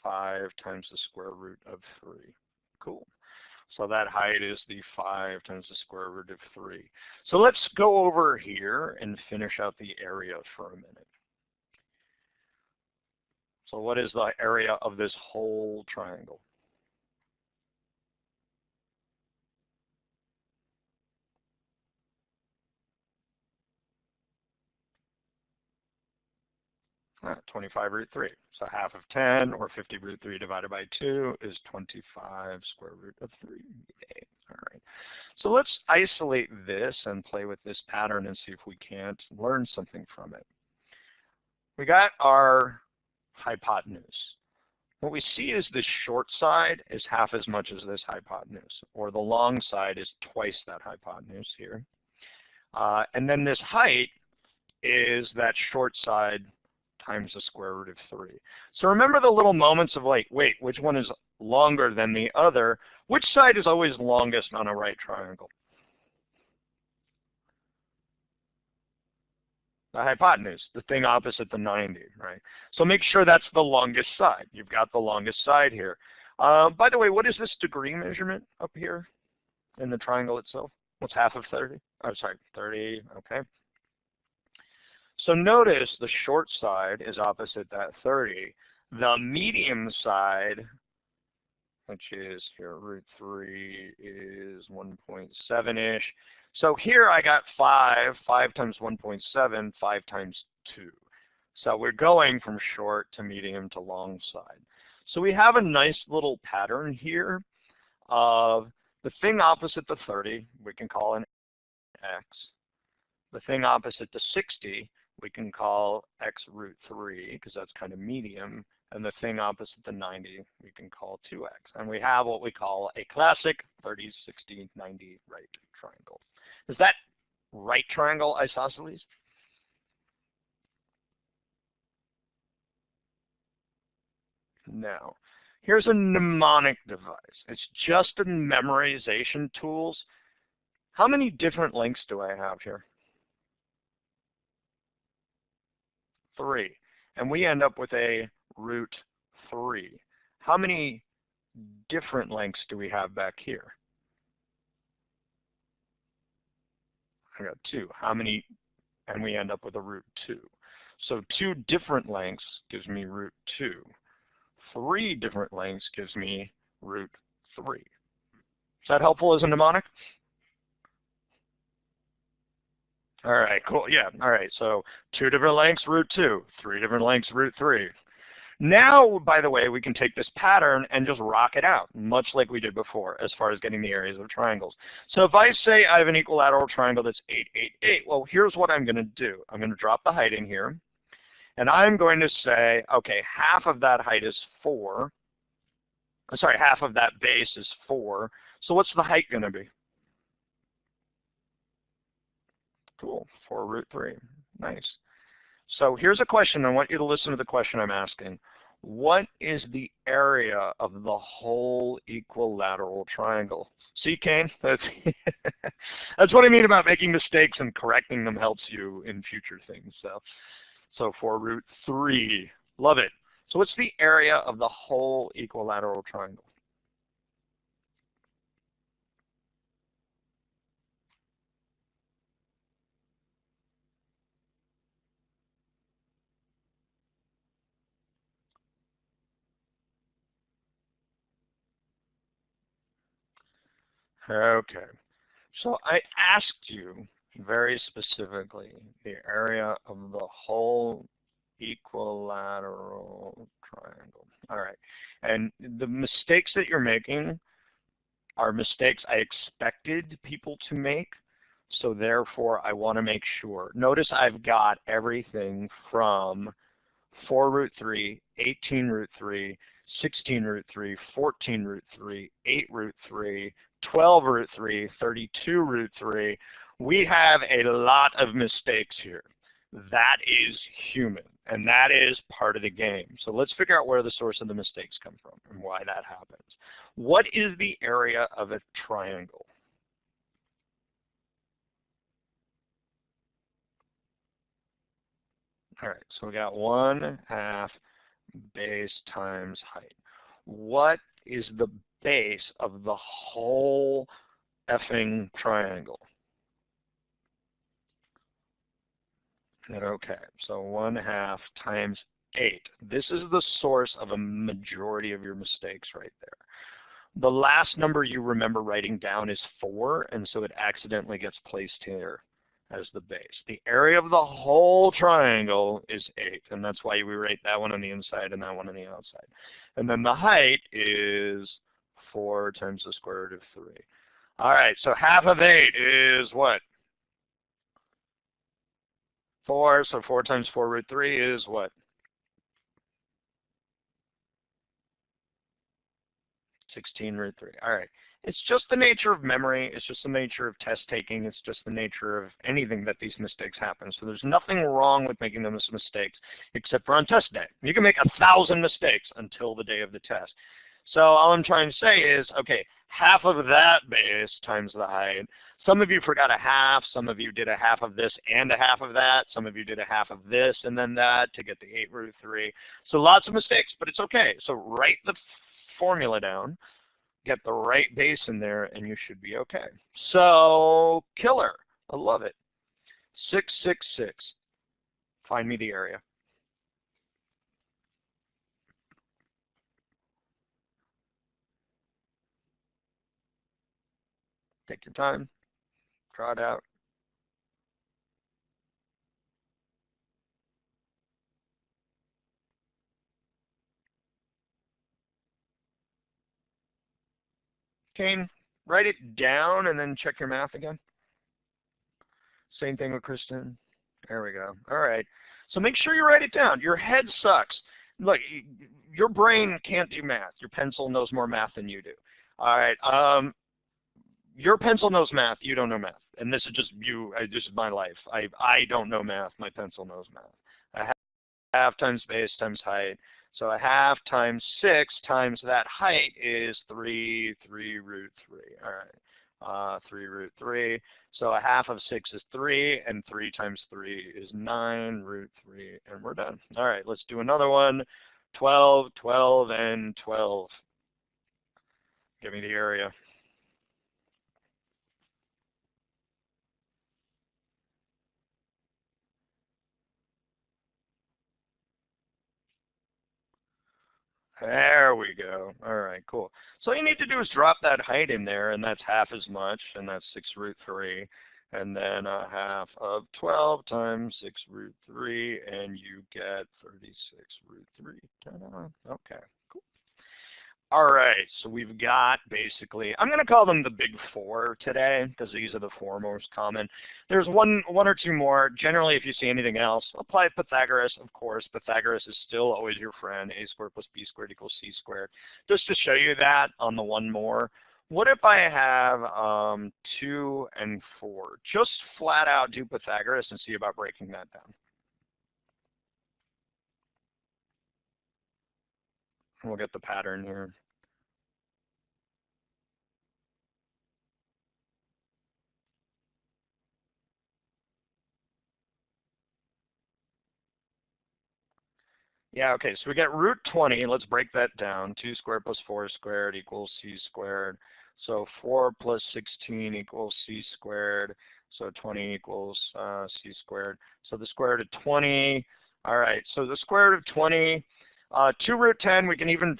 5 times the square root of 3. Cool. So that height is the 5 times the square root of 3. So let's go over here and finish out the area for a minute. So what is the area of this whole triangle? Ah, 25 root 3. So half of 10, or 50 root 3 divided by 2 is 25 square root of 3. Yay. All right. So let's isolate this and play with this pattern and see if we can't learn something from it. We got our hypotenuse. What we see is this short side is half as much as this hypotenuse, or the long side is twice that hypotenuse here. And then this height is that short side times the square root of 3. So remember the little moments of like, wait, which one is longer than the other? Which side is always longest on a right triangle? The hypotenuse, the thing opposite the 90, right? So make sure that's the longest side. You've got the longest side here. By the way, what is this degree measurement up here in the triangle itself? What's half of 30? Oh, sorry, 30, okay. So notice the short side is opposite that 30. The medium side, which is here, root 3 is 1.7-ish. So here I got 5 times 1.7, 5 times 2. So we're going from short to medium to long side. So we have a nice little pattern here of the thing opposite the 30, we can call an x. The thing opposite the 60, we can call x root 3, because that's kind of medium. And the thing opposite the 90, we can call 2x. And we have what we call a classic 30, 60, 90 right triangle. Is that right triangle isosceles? No. Here's a mnemonic device. It's just a memorization tools. How many different lengths do I have here? 3. And we end up with a root 3. How many different lengths do we have back here? I got 2. How many? And we end up with a root 2. So 2 different lengths gives me root 2. 3 different lengths gives me root 3. Is that helpful as a mnemonic? All right, cool. Yeah, all right. So 2 different lengths, root 2. 3 different lengths, root 3. Now, by the way, we can take this pattern and just rock it out, much like we did before, as far as getting the areas of triangles. So if I say I have an equilateral triangle that's 8, 8, 8, well, here's what I'm going to do. I'm going to drop the height in here, and I'm going to say, okay, half of that height is 4. Sorry, half of that base is 4. So what's the height going to be? Cool, 4 root 3. Nice. So here's a question. I want you to listen to the question I'm asking. What is the area of the whole equilateral triangle? See, Kane, that's, that's what I mean about making mistakes, and correcting them helps you in future things. So 4√3, love it. So what's the area of the whole equilateral triangle? Okay, so I asked you very specifically the area of the whole equilateral triangle. All right, and the mistakes that you're making are mistakes I expected people to make, so therefore I want to make sure. Notice I've got everything from 4√3, 18√3, 16√3, 14√3, 8√3, 12√3, 32√3. We have a lot of mistakes here. That is human, and that is part of the game. So let's figure out where the source of the mistakes come from and why that happens. What is the area of a triangle? All right, so we got 1/2 base times height. What is the base of the whole effing triangle? Okay, so 1/2 times 8. This is the source of a majority of your mistakes right there. The last number you remember writing down is 4, and so it accidentally gets placed here as the base. The area of the whole triangle is 8, and that's why we write that one on the inside and that one on the outside. And then the height is 4 times the square root of 3. All right, so half of 8 is what? 4, so 4 times 4√3 is what? 16√3. All right. It's just the nature of memory. It's just the nature of test taking. It's just the nature of anything that these mistakes happen. So there's nothing wrong with making those mistakes except for on test day. You can make 1,000 mistakes until the day of the test. So all I'm trying to say is, okay, half of that base times the height. Some of you forgot a half. Some of you did a half of this and a half of that. Some of you did a half of this and then that to get the 8√3. So lots of mistakes, but it's okay. So write the formula down, get the right base in there, and you should be okay. So killer, I love it. 666. Find me the area. Take your time. Draw it out. Kane, write it down and then check your math again. Same thing with Kristen. There we go. All right. So make sure you write it down. Your head sucks. Look, your brain can't do math. Your pencil knows more math than you do. All right. Your pencil knows math. You don't know math. And this is just you. This is my life. I don't know math. My pencil knows math. A half times base times height. So a half times 6 times that height is 3√3. All right. 3√3. So a half of 6 is 3, and 3 times 3 is 9√3, and we're done. All right, let's do another one. 12, 12, and 12. Give me the area. There we go. All right, cool. So all you need to do is drop that height in there, and that's half as much, and that's 6√3. And then a half of 12 times 6√3, and you get 36√3. Ta-da. Okay, cool. All right, so we've got basically, I'm going to call them the big 4 today because these are the 4 most common. There's one or two more. Generally, if you see anything else, apply Pythagoras, of course. Pythagoras is still always your friend. A squared plus b squared equals c squared. Just to show you that on the one more, what if I have 2 and 4? Just flat out do Pythagoras and see about breaking that down. We'll get the pattern here. Yeah, okay, so we get root 20. Let's break that down. 2 squared plus 4 squared equals c squared. So 4 plus 16 equals c squared. So 20 equals c squared. So the square root of 20. All right, so the square root of 20, 2 root 10, we can even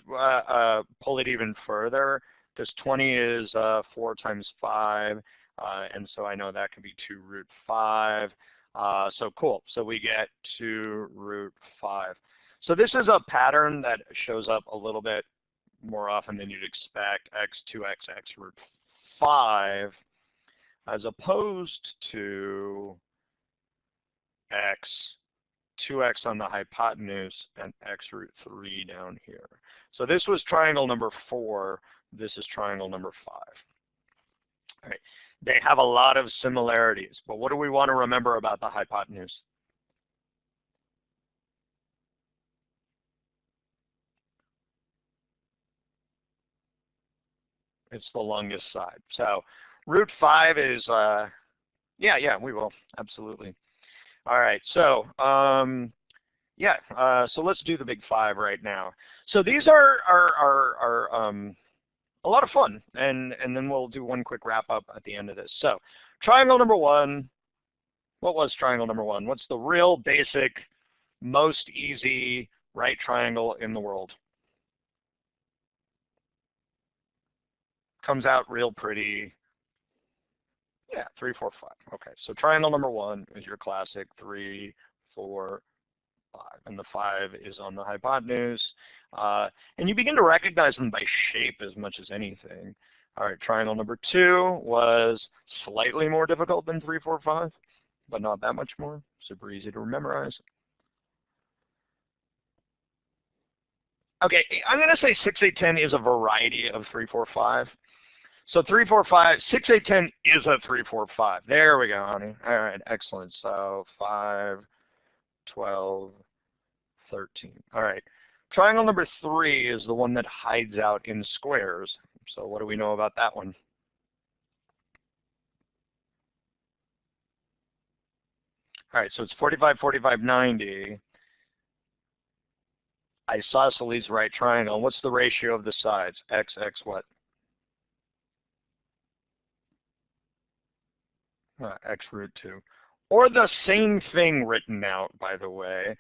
pull it even further, because 20 is 4 times 5. And so I know that can be 2 root 5. So cool. So we get 2 root 5. So this is a pattern that shows up a little bit more often than you'd expect, x, 2x, x root 5, as opposed to x, 2x on the hypotenuse, and x root 3 down here. So this was triangle number 4. This is triangle number 5. All right. They have a lot of similarities, but what do we want to remember about the hypotenuse? It's the longest side. So root 5 is, yeah, we will, absolutely. All right, so so let's do the big 5 right now. So these are a lot of fun, and then we'll do one quick wrap up at the end of this. So triangle number 1, what was triangle number 1? What's the real basic, most easy right triangle in the world? Comes out real pretty. Yeah, 3, 4, 5. Okay, so triangle number 1 is your classic 3, 4, 5, and the 5 is on the hypotenuse. And you begin to recognize them by shape as much as anything. All right, triangle number 2 was slightly more difficult than 3, 4, 5, but not that much more. Super easy to memorize. Okay, I'm going to say 6, 8, 10 is a variety of 3, 4, 5. So 3, 4, 5, 6, 8, 10 is a 3, 4, 5. There we go, honey. All right, excellent. So 5, 12, 13. All right. Triangle number 3 is the one that hides out in squares. So what do we know about that one? All right, so it's 45, 45, 90. Isosceles right triangle. What's the ratio of the sides? X, X what? X root 2. Or the same thing written out, by the way,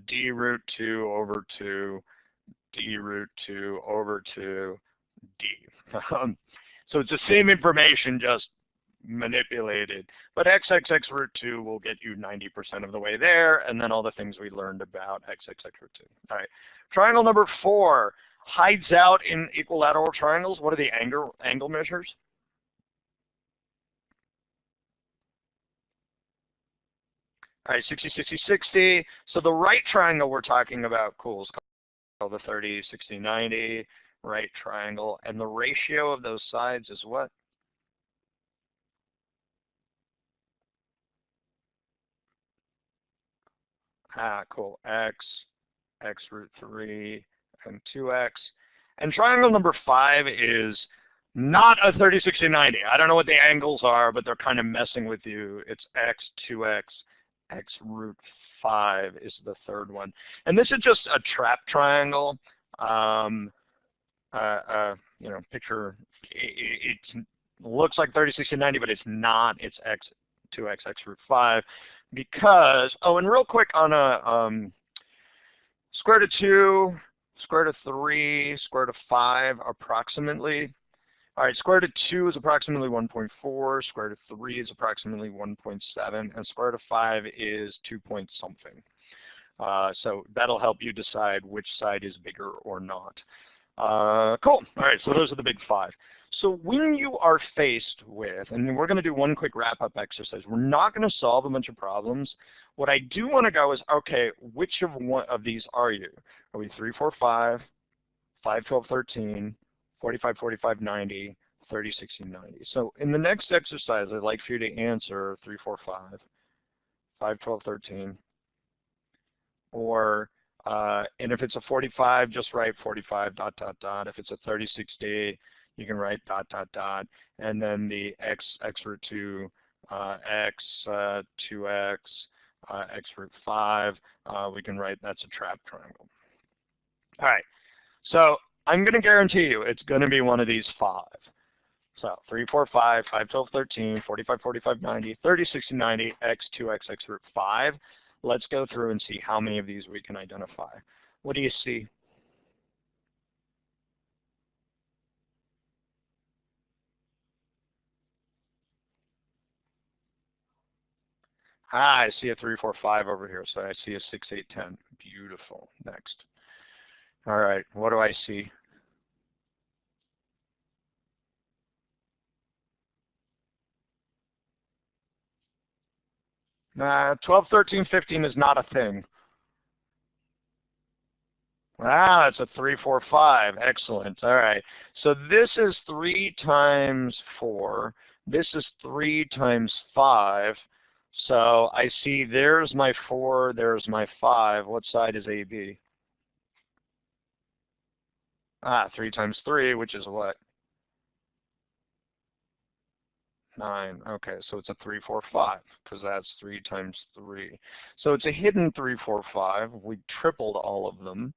d root 2 over 2, d root 2 over 2, d. So it's the same information, just manipulated. But x root 2 will get you 90% of the way there, and then all the things we learned about x root 2. All right. Triangle number 4 hides out in equilateral triangles. What are the angle measures? All right, 60, 60, 60. So the right triangle we're talking about, cool, is called the 30, 60, 90 right triangle. And the ratio of those sides is what? Cool. X root 3, and 2x. And triangle number 5 is not a 30, 60, 90. I don't know what the angles are, but they're kind of messing with you. It's x, 2x, x root 5 is the third one. And this is just a trap triangle. Picture, it looks like 30, 60, 90, but it's not. It's x, 2x, x root 5. Because, and real quick on a square root of 2, square root of 3, square root of 5 approximately. All right, square root of 2 is approximately 1.4, square root of 3 is approximately 1.7, and square root of 5 is 2 point something. So that'll help you decide which side is bigger or not. Cool. All right, so those are the big 5. So when you are faced with, and we're going to do one quick wrap-up exercise. We're not going to solve a bunch of problems. What I do want to go is, okay, which of these are you? Are we 3, 4, 5, 5, 12, 13, 45, 45, 90, 30, 60, 90? So in the next exercise, I'd like for you to answer 3, 4, 5, 5, 12, 13, or And if it's a 45, just write 45 dot dot dot. If it's a 30/60, you can write dot dot dot. And then the x root 2, x 2x, x root 5, we can write that's a trap triangle. All right, so I'm going to guarantee you it's going to be one of these 5. So 3, 4, 5, 5, 12, 13, 45, 45, 90, 30, 60, 90, x 2x, x root 5. Let's go through and see how many of these we can identify. What do you see? I see a 3, 4, 5 over here, so I see a 6, 8, 10. Beautiful. Next. All right, what do I see? Nah, 12, 13, 15 is not a thing. Ah, it's a 3, 4, 5. Excellent. All right. So this is 3 times 4. This is 3 times 5. So I see there's my 4, there's my 5. What side is AB? Ah, 3 times 3, which is what? 9. Okay, so it's a 3, 4, 5, because that's 3 times 3. So it's a hidden 3, 4, 5. We tripled all of them.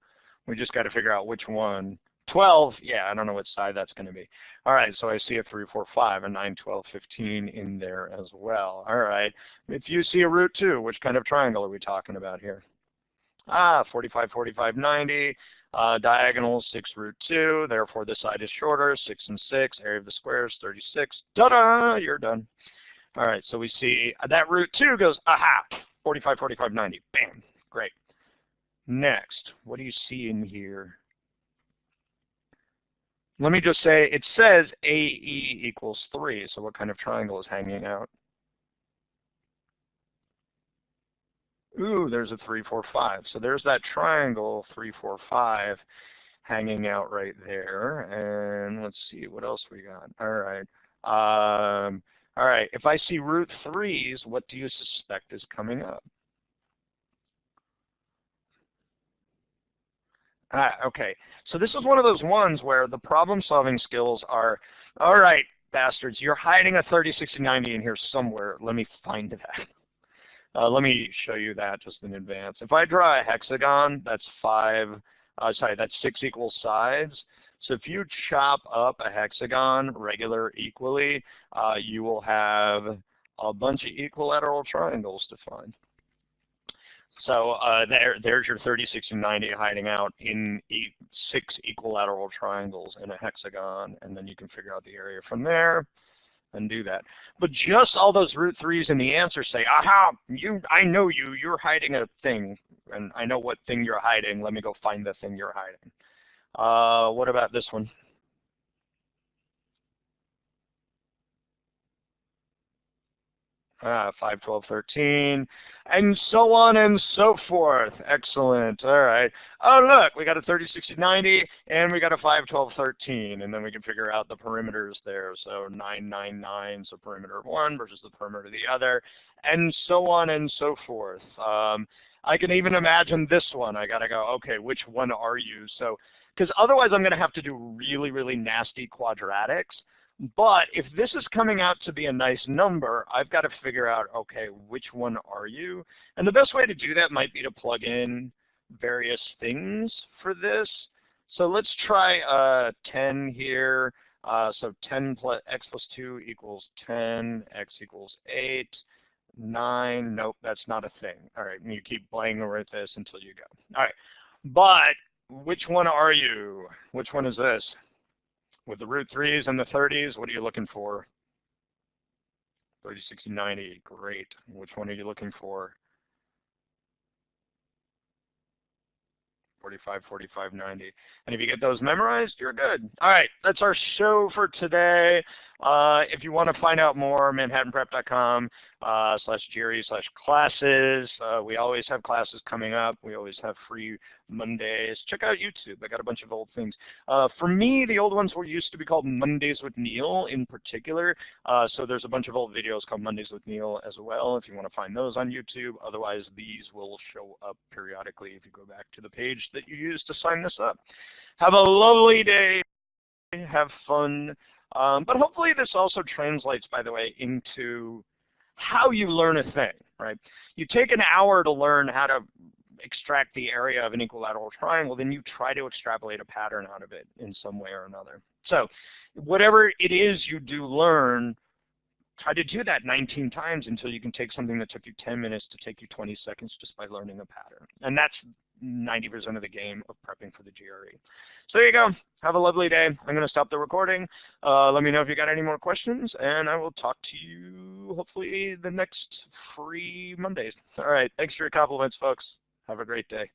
We just got to figure out which one. 12, yeah, I don't know what side that's going to be. All right, so I see a 3, 4, 5, a 9, 12, 15 in there as well. All right, if you see a root 2, which kind of triangle are we talking about here? Ah, 45, 45, 90. Diagonal 6 root 2, therefore this side is shorter, 6 and 6, area of the square is 36. Ta-da, you're done. All right, so we see that root 2 goes, aha, 45, 45, 90. Bam, great. Next, what do you see in here? Let me just say, it says AE equals 3, so what kind of triangle is hanging out? Ooh, there's a 3, 4, 5. So there's that triangle, 3, 4, 5, hanging out right there. And let's see, what else we got? All right. All right, if I see root 3s, what do you suspect is coming up? Okay, so this is one of those ones where the problem-solving skills are, all right, bastards, you're hiding a 30, 60, 90 in here somewhere. Let me find that. Let me show you that just in advance. If I draw a hexagon, that's that's 6 equal sides. So if you chop up a hexagon regular equally, you will have a bunch of equilateral triangles to find. So there's your 30, 60, 90 hiding out in 6 equilateral triangles in a hexagon, and then you can figure out the area from there and do that. But just all those root 3s in the answer say, aha, I know you're hiding a thing, and I know what thing you're hiding. Let me go find the thing you're hiding. What about this one? 5, 12, 13, and so on and so forth. Excellent. All right. Oh, look, we got a 30, 60, 90, and we got a 5, 12, 13, and then we can figure out the perimeters there. So 9, 9, 9, so perimeter of one versus the perimeter of the other, and so on and so forth. I can even imagine this one. I got to go, okay, which one are you? So, because otherwise I'm going to have to do really, really nasty quadratics. But if this is coming out to be a nice number, I've got to figure out, okay, which one are you? And the best way to do that might be to plug in various things for this. So let's try 10 here. So 10 plus x plus 2 equals 10, x equals 8, 9. Nope, that's not a thing. All right, and you keep playing with this until you go. All right, but which one are you? Which one is this? With the root 3s and the 30s, what are you looking for? 30, 60, 90, great. Which one are you looking for? 45, 45, 90. And if you get those memorized, you're good. All right, that's our show for today. If you want to find out more, manhattanprep.com /GRE/classes. We always have classes coming up. We always have free Mondays. Check out YouTube. I got a bunch of old things. For me, the old ones were used to be called Mondays with Neil in particular. So there's a bunch of old videos called Mondays with Neil as well if you want to find those on YouTube. Otherwise, these will show up periodically if you go back to the page that you used to sign this up. Have a lovely day. Have fun. But hopefully this also translates, by the way, into how you learn a thing, right? You take an hour to learn how to extract the area of an equilateral triangle, then you try to extrapolate a pattern out of it in some way or another. So whatever it is you do learn, try to do that 19 times until you can take something that took you 10 minutes to take you 20 seconds just by learning a pattern. And that's 90% of the game of prepping for the GRE. So there you go. Have a lovely day. I'm going to stop the recording. Let me know if you got any more questions, and I will talk to you hopefully the next free Mondays. All right. Thanks for your compliments, folks. Have a great day.